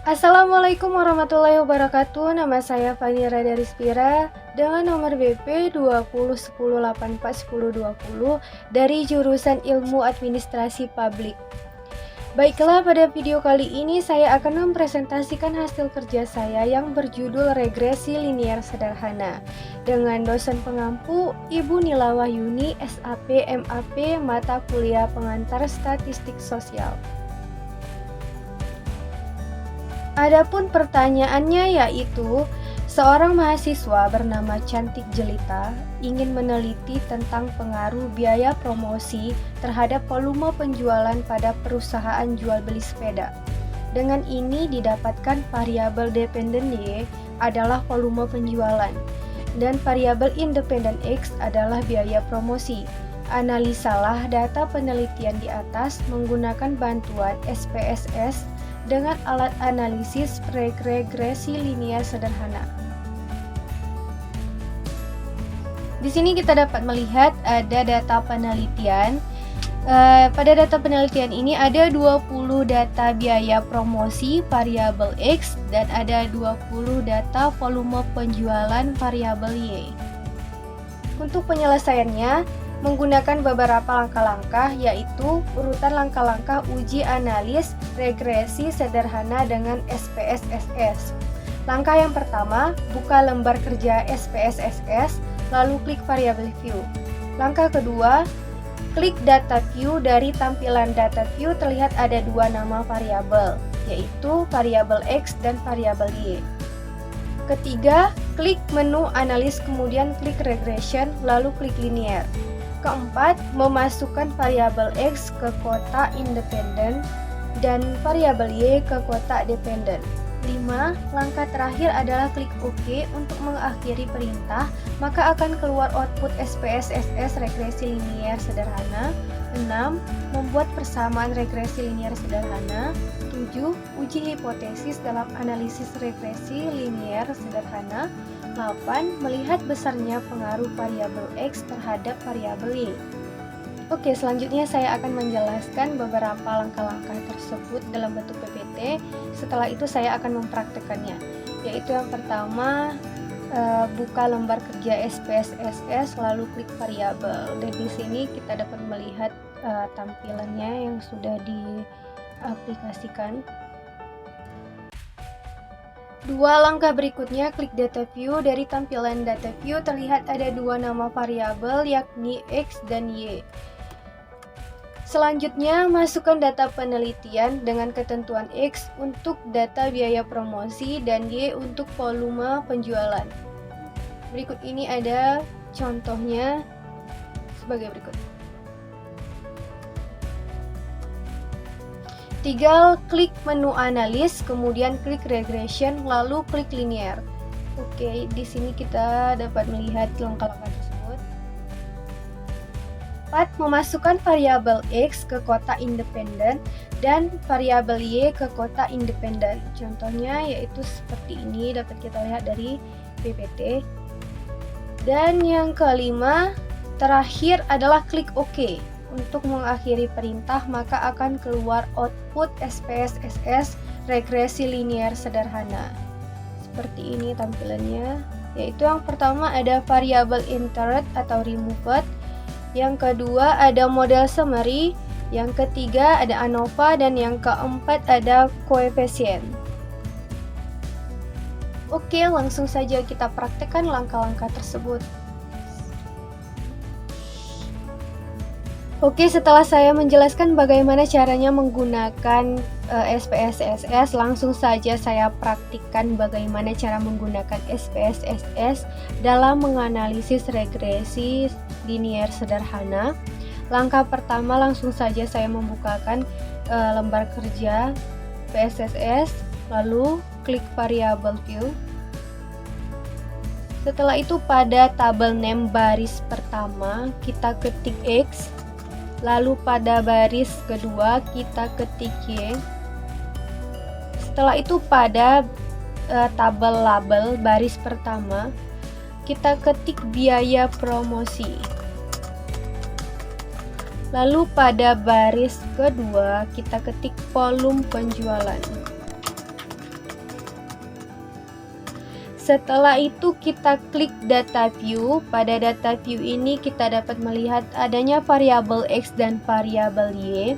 Assalamualaikum warahmatullahi wabarakatuh. Nama saya Fani Rada Rizpira dengan nomor BP 2010841020 dari jurusan Ilmu Administrasi Publik. Baiklah, pada video kali ini saya akan mempresentasikan hasil kerja saya yang berjudul Regresi Linier Sederhana dengan dosen pengampu Ibu Nila Wahyuni, SAP MAP Mata Kuliah Pengantar Statistik Sosial. Adapun pertanyaannya yaitu, seorang mahasiswa bernama Cantik Jelita ingin meneliti tentang pengaruh biaya promosi terhadap volume penjualan pada perusahaan jual beli sepeda. Dengan ini didapatkan variabel dependen Y adalah volume penjualan dan variabel independen X adalah biaya promosi. Analisalah data penelitian di atas menggunakan bantuan SPSS dengan alat analisis regresi linier sederhana. Di sini kita dapat melihat ada data penelitian. Pada data penelitian ini ada 20 data biaya promosi variabel X dan ada 20 data volume penjualan variabel Y. Untuk penyelesaiannya menggunakan beberapa langkah-langkah, yaitu urutan langkah-langkah uji analis regresi sederhana dengan SPSS. Langkah yang pertama, buka lembar kerja SPSS, lalu klik variabel view. Langkah kedua, klik data view. Dari tampilan data view terlihat ada dua nama variabel, yaitu variabel X dan variabel Y. Ketiga, klik menu analis, kemudian klik regression, lalu klik linear. Keempat, memasukkan variabel X ke kotak independen dan variabel Y ke kotak dependen. 5. Langkah terakhir adalah klik OK untuk mengakhiri perintah, maka akan keluar output SPSS regresi linier sederhana. 6. Membuat persamaan regresi linier sederhana. 7. Uji hipotesis dalam analisis regresi linier sederhana. 8. Melihat besarnya pengaruh variabel X terhadap variabel Y. Oke, selanjutnya saya akan menjelaskan beberapa langkah-langkah tersebut dalam bentuk PPT. Setelah itu saya akan mempraktekannya. Yaitu yang pertama, buka lembar kerja SPSS lalu klik variabel. Dan di sini kita dapat melihat tampilannya yang sudah diaplikasikan. Dua langkah berikutnya, klik data view. Dari tampilan data view terlihat ada dua nama variabel, yakni X dan Y. Selanjutnya, masukkan data penelitian dengan ketentuan X untuk data biaya promosi dan Y untuk volume penjualan. Berikut ini ada contohnya sebagai berikut. Tinggal klik menu analis, kemudian klik regression, lalu klik linear. Oke, di sini kita dapat melihat langkah-langkah tersebut. 4. Memasukkan variabel X ke kotak independen dan variabel Y ke kotak independen. Contohnya yaitu seperti ini, dapat kita lihat dari PPT. Dan yang kelima, terakhir adalah klik OK. Untuk mengakhiri perintah, maka akan keluar output SPSS regresi linier sederhana. Seperti ini tampilannya. Yaitu yang pertama ada variabel insert atau removed, yang kedua ada model summary, yang ketiga ada ANOVA, dan yang keempat ada koefisien. Oke, langsung saja kita praktekkan langkah-langkah tersebut. Oke, setelah saya menjelaskan bagaimana caranya menggunakan SPSS, langsung saja saya praktikkan bagaimana cara menggunakan SPSS dalam menganalisis regresi linier sederhana. Langkah pertama, langsung saja saya membukakan lembar kerja PSSS, lalu klik variabel view. Setelah itu pada tabel name baris pertama kita ketik X. Lalu pada baris kedua kita ketik Y. Setelah itu pada tabel label baris pertama kita ketik biaya promosi. Lalu pada baris kedua kita ketik volume penjualan. Setelah itu kita klik data view. Pada data view ini kita dapat melihat adanya variabel X dan variabel Y.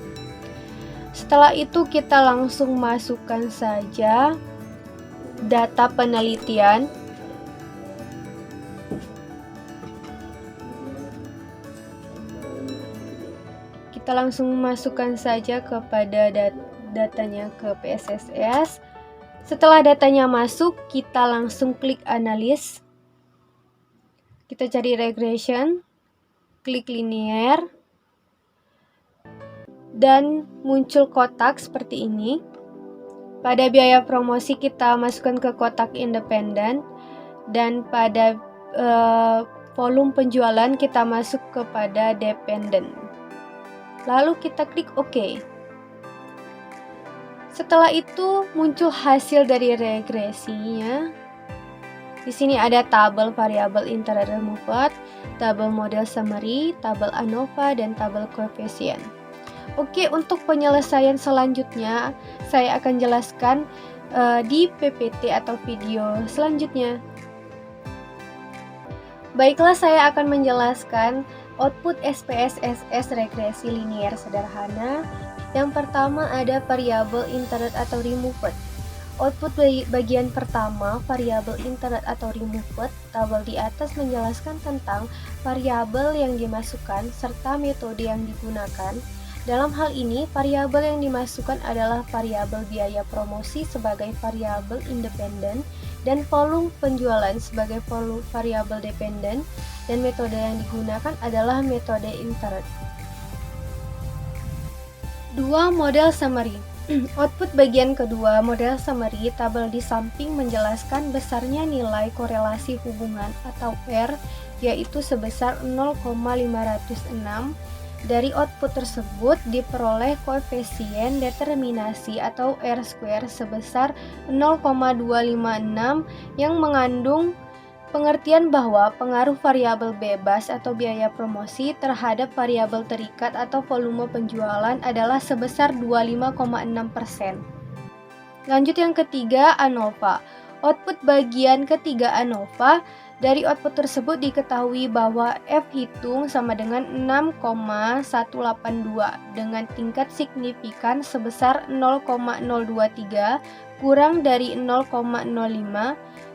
Setelah itu kita langsung masukkan saja data penelitian. Kita langsung masukkan saja kepada datanya ke PSSS. Setelah datanya masuk, kita langsung klik analis. Kita cari regression, klik linear, dan muncul kotak seperti ini. Pada biaya promosi kita masukkan ke kotak independen, dan pada volume penjualan kita masuk kepada dependent. Lalu kita klik OK. Setelah itu muncul hasil dari regresinya. Di sini ada tabel variabel internet removed, tabel model summary, tabel ANOVA, dan tabel koefisien. Oke, untuk penyelesaian selanjutnya saya akan jelaskan di PPT atau video selanjutnya. Baiklah, saya akan menjelaskan output SPSS regresi linear sederhana. Yang pertama ada variabel internet atau removed. Output bagian pertama variabel internet atau removed. Tabel di atas menjelaskan tentang variabel yang dimasukkan serta metode yang digunakan. Dalam hal ini, variabel yang dimasukkan adalah variabel biaya promosi sebagai variabel independen dan volume penjualan sebagai variabel dependen, dan metode yang digunakan adalah metode internet. 2. Model summary. Output bagian kedua model summary, tabel di samping menjelaskan besarnya nilai korelasi hubungan atau R, yaitu sebesar 0,506. Dari output tersebut diperoleh koefisien determinasi atau R-square sebesar 0,256 yang mengandung pengertian bahwa pengaruh variabel bebas atau biaya promosi terhadap variabel terikat atau volume penjualan adalah sebesar 25,6%. Lanjut yang ketiga, ANOVA. Output bagian ketiga ANOVA. Dari output tersebut diketahui bahwa F hitung sama dengan 6,182 dengan tingkat signifikan sebesar 0,023 kurang dari 0,05.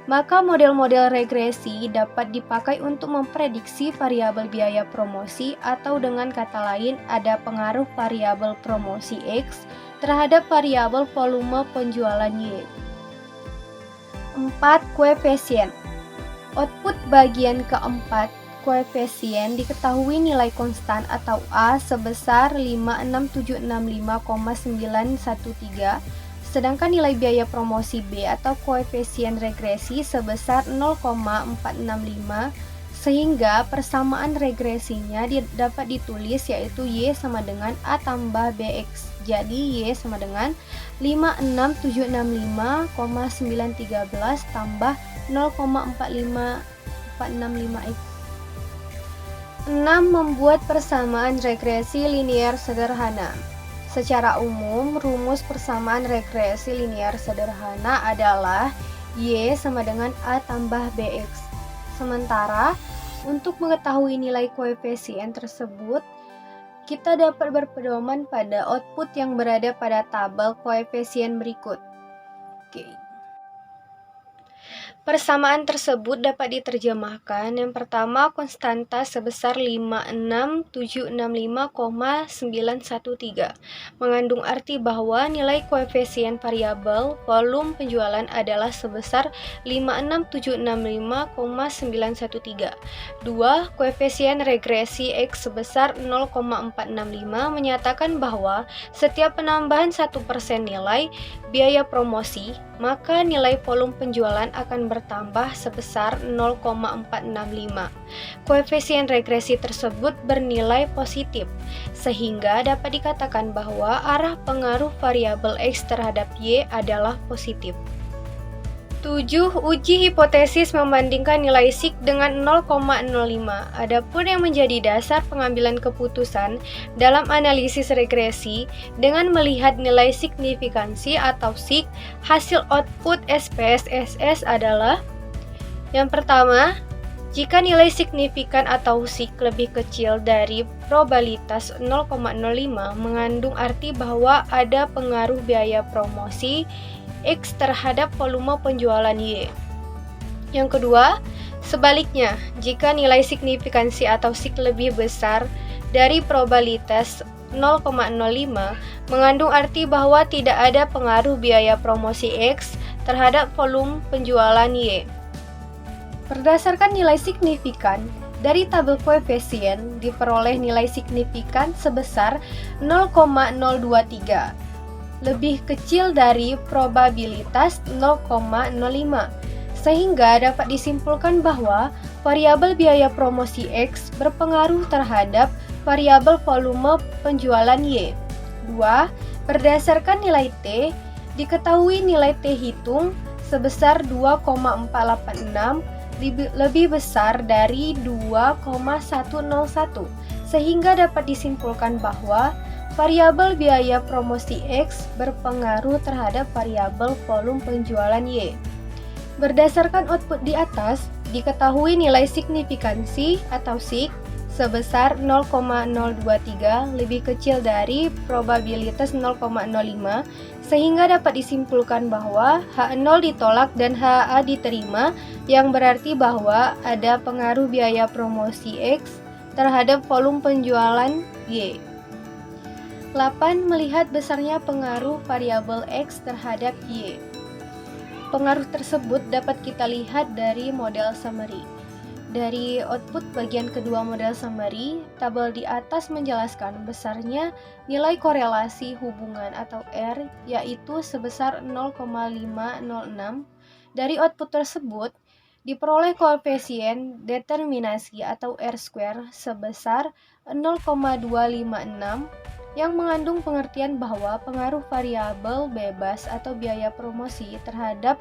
Maka model-model regresi dapat dipakai untuk memprediksi variabel biaya promosi, atau dengan kata lain ada pengaruh variabel promosi X terhadap variabel volume penjualan Y. 4. Koefisien. Output bagian keempat koefisien diketahui nilai konstan atau A sebesar 56765,913, sedangkan nilai biaya promosi B atau koefisien regresi sebesar 0,465, sehingga persamaan regresinya dapat ditulis yaitu Y sama dengan A tambah BX. Jadi Y sama dengan 56765,913 tambah 0,45465X. 6. Membuat persamaan regresi linear sederhana. Secara umum, rumus persamaan regresi linear sederhana adalah Y sama dengan A tambah BX. Sementara, untuk mengetahui nilai koefisien tersebut, kita dapat berpedoman pada output yang berada pada tabel koefisien berikut. Oke. Persamaan tersebut dapat diterjemahkan. Yang pertama, konstanta sebesar 56765,913 mengandung arti bahwa nilai koefisien variabel volume penjualan adalah sebesar 56765,913. 2. Koefisien regresi X sebesar 0,465 menyatakan bahwa setiap penambahan 1% nilai biaya promosi, maka nilai volume penjualan akan bertambah sebesar 0,465. Koefisien regresi tersebut bernilai positif, sehingga dapat dikatakan bahwa arah pengaruh variabel X terhadap Y adalah positif. 7. Uji hipotesis membandingkan nilai SIG dengan 0,05. Adapun yang menjadi dasar pengambilan keputusan dalam analisis regresi dengan melihat nilai signifikansi atau SIG, hasil output SPSS adalah Yang pertama, jika nilai signifikan atau SIG lebih kecil dari probabilitas 0,05 mengandung arti bahwa ada pengaruh biaya promosi X terhadap volume penjualan Y. Yang kedua, sebaliknya, jika nilai signifikansi atau SIG lebih besar dari probabilitas 0,05 mengandung arti bahwa tidak ada pengaruh biaya promosi X terhadap volume penjualan Y. Berdasarkan nilai signifikan, dari tabel koefisien diperoleh nilai signifikan sebesar 0,023, lebih kecil dari probabilitas 0,05, sehingga dapat disimpulkan bahwa variabel biaya promosi X berpengaruh terhadap variabel volume penjualan Y. 2. Berdasarkan nilai T, diketahui nilai T hitung sebesar 2,486 lebih besar dari 2,101, sehingga dapat disimpulkan bahwa variabel biaya promosi X berpengaruh terhadap variabel volume penjualan Y. Berdasarkan output di atas, diketahui nilai signifikansi atau SIG sebesar 0,023 lebih kecil dari probabilitas 0,05, sehingga dapat disimpulkan bahwa H0 ditolak dan HA diterima, yang berarti bahwa ada pengaruh biaya promosi X terhadap volume penjualan Y. 8. Melihat besarnya pengaruh variabel X terhadap Y. Pengaruh tersebut dapat kita lihat dari model summary. Dari output bagian kedua model summary, tabel di atas menjelaskan besarnya nilai korelasi hubungan atau R, yaitu sebesar 0,506. Dari output tersebut, diperoleh koefisien determinasi atau R-square sebesar 0,256, yang mengandung pengertian bahwa pengaruh variabel bebas atau biaya promosi terhadap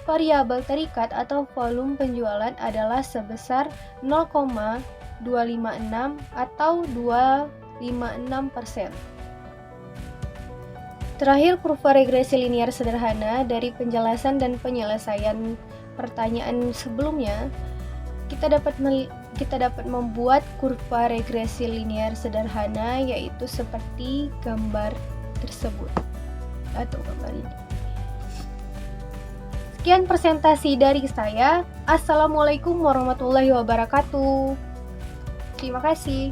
variabel terikat atau volume penjualan adalah sebesar 0,256 atau 256%. Terakhir, kurva regresi linear sederhana. Dari penjelasan dan penyelesaian pertanyaan sebelumnya, kita dapat membuat kurva regresi linear sederhana, yaitu seperti gambar tersebut atau gambar ini. Sekian presentasi dari saya. Assalamualaikum warahmatullahi wabarakatuh. Terima kasih.